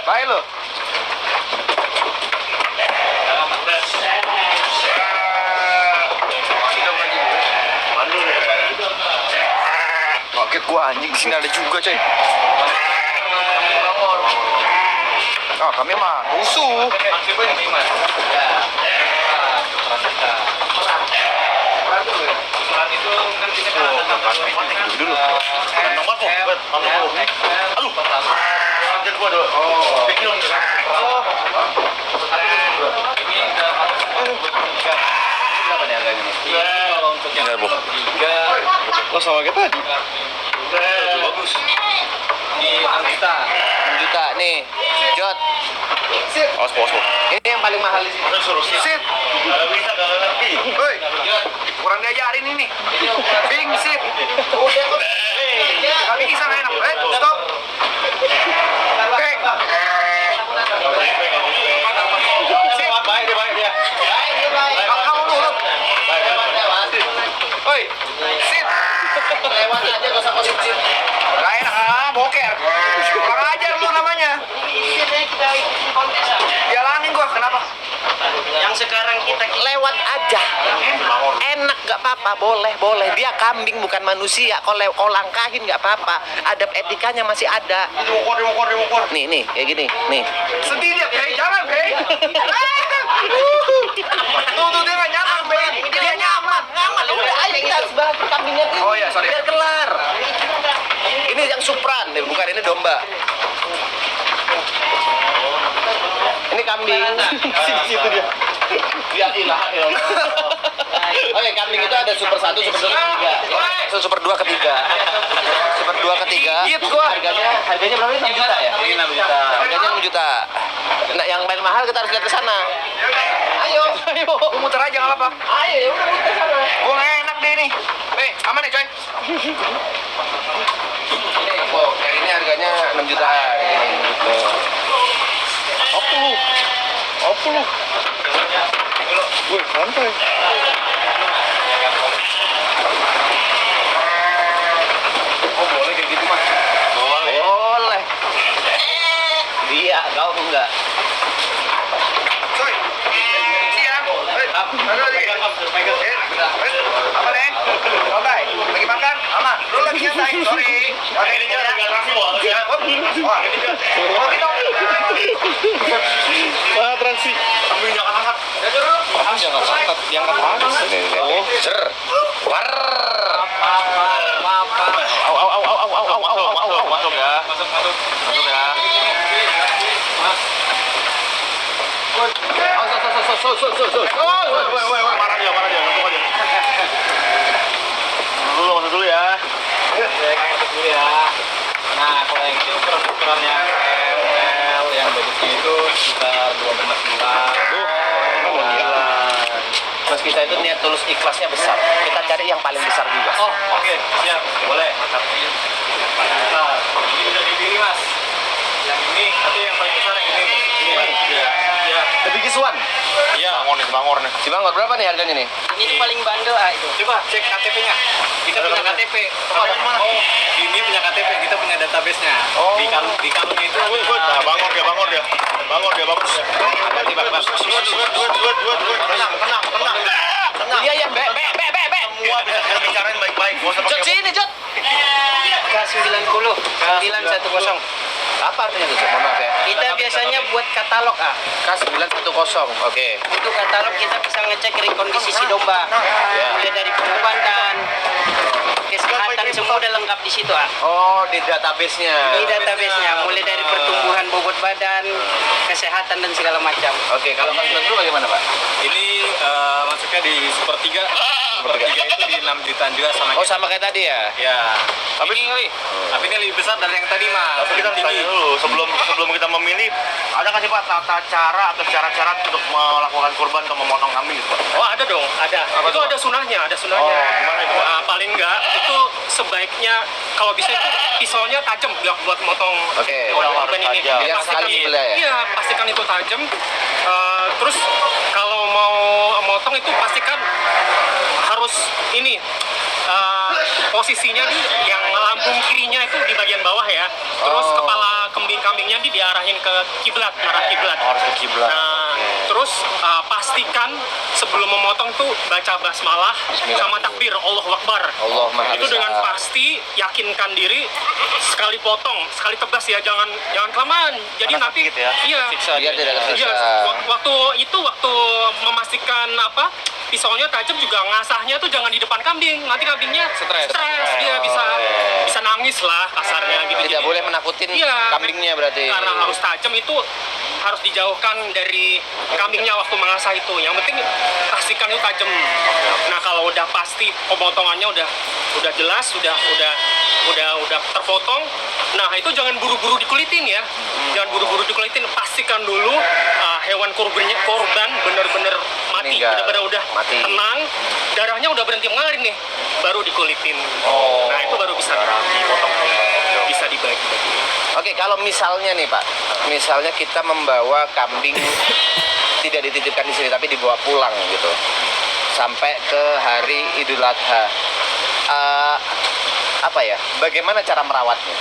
Baik lo. Kaget gua anjing, di sini ada juga coy. Ah, kami mah rusuh. Dulu. Oh, sama kita tadi. Bagus. Di 6 juta. 6 juta nih. Jot. Ospos. Ini yang paling mahal di sini. Sip. Kalau bisa kalau ngerti. Woi. Kurang diajarin ini. Bing sip. Kami kisah enak. Stop. Oke. Sip. Baik dia. Kamu nurut. Woi. Sip. Lewat aja gak usah posisi. Gak enak, boker. Kurang ajar lu namanya. Jalanin gua, kenapa? Yang sekarang kita lewat aja. Enak gak apa-apa, boleh. Dia kambing bukan manusia. Kalau langkahin gak apa-apa. Adab etikanya masih ada. Dimukor. Nih, kayak gini. Nih. Sedih dia, jangan, Bey. Tuh dia gak nyaman, Bey. Dia nyaman. Udah ayo kita harus bahas kambingnya ini. Oh iya, sorry. Biar kelar. Ini yang supran, bukan ini domba. Ini kambing. Situ dia. Ya ilah. Oke, kambing itu ada super 1, super 2, super 3. Super 2 ketiga. Super 2 ketiga. Harganya berapa? 6 juta ya? 6 juta. Harganya 6 juta. Nah, yang paling mahal kita harus lihat ke sana. Ayo. Gua muter aja enggak apa-apa. Ayo, ya udah muter sana. Gua gak enak deh ini. Aman ya, coy? Ini harganya 6 juta. Apa lu? Woi, santai. Oh, boleh kayak gitu, Mas? Boleh. Dia, kau enggak. Coy. Siap. Apa, Neng? Oke, lagi makan? Aman. Lu lagi nyantai? Sorry. Oke, ini jalan dengan rasi, siap. Wah, ini jalan. Wah, transi. Ambil jangan angkat. Jangan angkat, diangkat atas. Oh, cer. War. Masuk ya. Masuk ya. Woi, marah dia. Masuk aja. Masuk dulu ya. Masuk dulu ya. Nah, kalau yang itu ukurannya ML, yang bagusnya itu sekitar 2,9. Terus kita itu niat tulus ikhlasnya besar. Kita cari yang paling besar juga. Oh, oke, siap. Boleh. Nah, ini bisa dipilih, Mas. Yang ini, tapi yang paling besar yang ini. Ya. The biggest one. Iya. Bangor nih. Si Bangor berapa nih harganya nih? Ini tuh paling bandel itu. Coba cek KTP-nya. Kita punya KTP. Oh, Ini punya KTP, kita punya database-nya. Oh. Di kalungnya itu. Nah, Bangor dia. Bagus. Ganti Bang. Tenang. Iya, be. Semua bisa kita bicarain baik-baik. Gak usah Jot pakai sini, Jot. K90 910. Apa artinya itu? Mohon maaf ya. Kita biasanya buat katalog K910. Oke. Itu katalog kita bisa ngecek rekondisi si domba. Mulai dari pengobatan, kesehatan semua udah lengkap di situ Oh, di database-nya. Di database-nya mulai dari pertumbuhan bobot badan, kesehatan dan segala macam. Oke, kalau K910 bagaimana, Pak? Ini masuknya di Super 3. Super 3 itu di 6 jutaan juga sama Oh, sama kayak tadi ya? Ya. Tapi ini lebih besar dari yang tadi, Mas. Tapi kita tanya dulu, sebelum kita memilih, ada nggak sih Pak tata cara atau cara-cara untuk melakukan kurban atau memotong kambing gitu Pak? Oh, ada dong, ada. Itu ada sunahnya. Oh, gimana itu Pak? Paling enggak itu sebaiknya kalau bisa itu pisaunya tajam buat motong. Oke. kurban ini. tajam. Biar sekali sebelah ya? Iya, pastikan itu tajam. Terus kalau mau motong itu pastikan harus ini posisinya di yang lambung kirinya itu di bagian bawah ya. Terus kepala kambing-kambingnya diarahin ke kiblat, arah kiblat. Harus ke kiblat. Nah, terus pastikan sebelum memotong tuh baca basmalah Bismillah. sama takbir Allahu Akbar. Allah Maha Itu Besar. dengan pasti yakinkan diri sekali potong, sekali tebas ya, jangan kelamaan. Jadi Karena nanti sakit ya. iya. Biar tidak Iya, tersiksa. waktu memastikan pisaunya tajam juga ngasahnya tuh jangan di depan kambing. Nanti kambingnya Stres. dia bisa nangis lah kasarnya gitu. Tidak Jadi, boleh menakutin Iya. kambingnya berarti. karena harus tajam itu harus dijauhkan dari kambingnya waktu mengasah itu. Yang penting pastikan itu tajam. Nah, kalau udah pasti pemotongannya udah jelas, udah terpotong. Nah, itu jangan buru-buru dikulitin ya. Jangan buru-buru dikulitin. Pastikan dulu hewan korban benar-benar mati, Meninggal. benar-benar udah Mati. tenang, darahnya udah berhenti mengalir nih, baru dikulitin. Oh. Nah, itu baru bisa dipotong. Bisa dibagi-bagi. Oke, kalau misalnya nih Pak, misalnya kita membawa kambing tidak dititipkan di sini tapi dibawa pulang gitu, sampai ke hari Idul Adha, apa ya? Bagaimana cara merawatnya?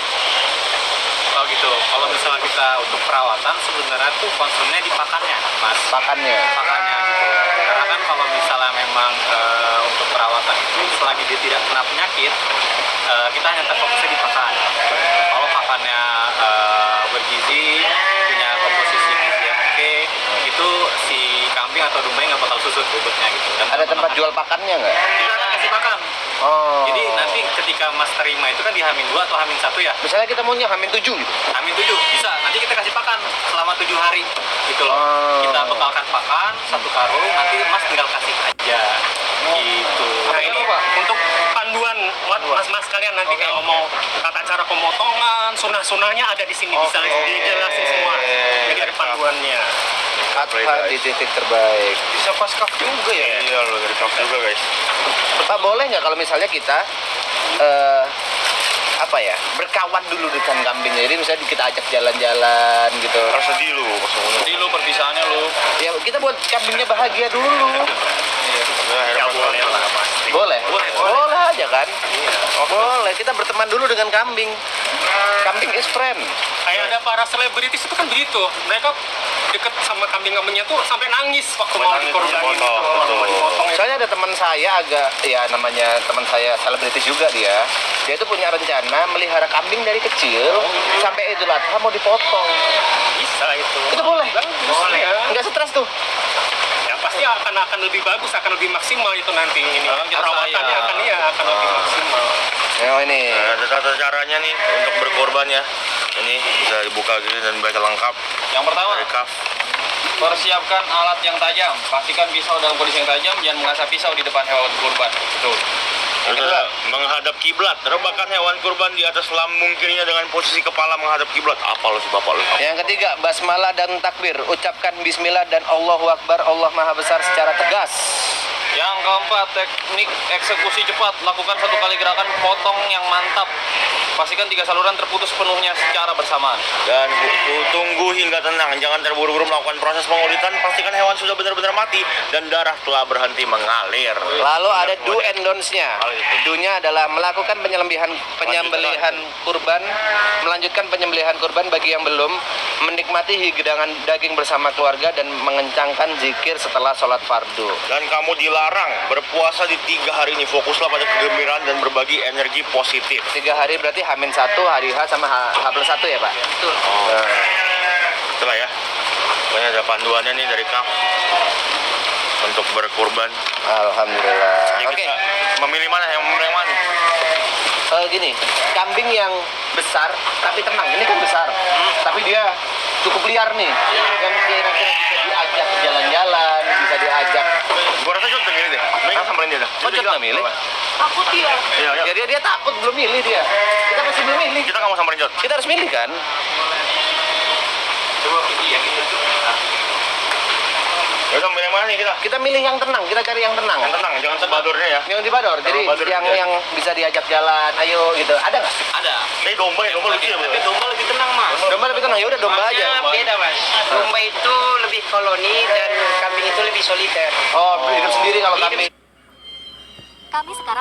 Oh gitu. Kalau misalnya kita untuk perawatan sebenarnya tuh concernnya di pakannya, Mas. Pakannya. Pakannya gitu. Karena kan kalau misalnya memang untuk perawatan itu selagi dia tidak kena penyakit, kita hanya terfokusnya di pakan. Kalau pakannya bergizi, punya komposisi gizi yang oke, itu si kambing atau domba nggak bakal susut bobotnya gitu. Dan Ada tempat jual pakannya nggak? kita akan kasih pakan. Oh. Jadi nanti ketika Mas terima itu kan di H-2 atau H-1 ya. misalnya kita maunya H-7 gitu. H-7 bisa, nanti kita kasih pakan selama 7 hari gitu loh. Oh. Kita bekalkan pakan 1 karung, nanti Mas tinggal kasih aja gitu. Nah ini Pak, untuk panduan buat mas-mas kalian nanti kalau mau tata cara pemotongan, sunah-sunahnya ada di sini, bisa dijelasin semua. Jadi ada panduannya. Adha di titik terbaik. Bisa pas kaf juga ya? Iya loh, dari kaf juga guys. Pak, boleh nggak kalau misalnya kita apa ya, berkawan dulu dengan kambingnya, jadi misalnya kita ajak jalan-jalan gitu. Harus sedih lu. Jadi lu perpisahannya lu. Ya kita buat kambingnya bahagia dulu. Ya boleh lah pasti. Boleh? Boleh. Aja kan? Boleh, kita berteman dulu dengan kambing. Kambing is friend. Kayak ada para selebritis itu kan begitu. Mereka deket sama kambing-kambingnya tuh sampai nangis waktu mau dikorbanin itu. Waktu mau dipotong itu. Soalnya ada teman saya agak, ya namanya teman saya selebritis juga dia. Dia tuh punya rencana melihara kambing dari kecil sampai Idul Adha mau dipotong. Bisa itu. Itu boleh? Boleh ya. Nggak stres tuh. Ya pasti akan lebih bagus, akan lebih maksimal itu nanti ini. kita Perawatannya sayang. akan lebih maksimal. Oh ini. Ada tata caranya nih untuk berkorban ya. Ini bisa dibuka gini dan baca lengkap. Yang pertama, Dari kaf. persiapkan alat yang tajam. Pastikan pisau dalam kondisi yang tajam, jangan mengasah pisau di depan hewan kurban. Betul. Yang kedua, menghadap kiblat. Rebahkan hewan kurban di atas lambung kirinya dengan posisi kepala menghadap kiblat. Apa lu sih bapak lu? Yang ketiga, basmalah dan takbir. Ucapkan bismillah dan Allahu Akbar, Allah Maha Besar secara tegas. Yang keempat, teknik eksekusi cepat. Lakukan 1 kali gerakan potong yang mantap. Pastikan 3 saluran terputus sepenuhnya secara bersamaan. Dan tunggu hingga tenang. Jangan terburu-buru melakukan proses pengulitan. Pastikan hewan sudah benar-benar mati dan darah telah berhenti mengalir. Lalu ada do and don'ts-nya. Do-nya adalah melakukan penyembelihan kurban, melanjutkan penyembelihan kurban bagi yang belum, menikmati hidangan daging bersama keluarga dan mengencangkan zikir setelah sholat fardu. Dan kamu dilarang berpuasa di 3 hari ini. Fokuslah pada kegembiraan dan berbagi energi positif. 3 hari berarti H-1, hari H sama H+1 ya Pak? Betul. Nah, itulah ya. Pokoknya ada panduannya nih dari kaf untuk berkurban. Alhamdulillah. Jadi Oke. kita memilih mana? Yang memilih yang mana? Gini, kambing yang besar tapi tenang, ini kan besar, tapi dia cukup liar nih, yang kira-kira bisa diajak jalan-jalan, bisa diajak. Gua rasa Jod udah milih deh. Mereka samperin dia dah. Oh, Jod nggak milih? Takut dia. Iya, iya. Ya dia takut belum milih dia. Kita masih belum milih. Kita nggak mau samperin Jod. Kita harus milih kan? Ya udah milih yang mana nih kita? Kita milih yang tenang, kita cari yang tenang. Yang tenang, jangan sebadurnya ya. Yang di Bador, jadi Bador yang aja. yang bisa diajak jalan, ayo gitu. Ada nggak? Ada. Ini domba ya, domba lucu ya, Bro. Tapi domba lebih tenang mas. Domba lebih tenang, ya udah domba aja. Maksudnya beda mas. Domba itu lebih koloni dan kambing itu lebih soliter. Oh, hidup sendiri kalau kambing. Kami sekarang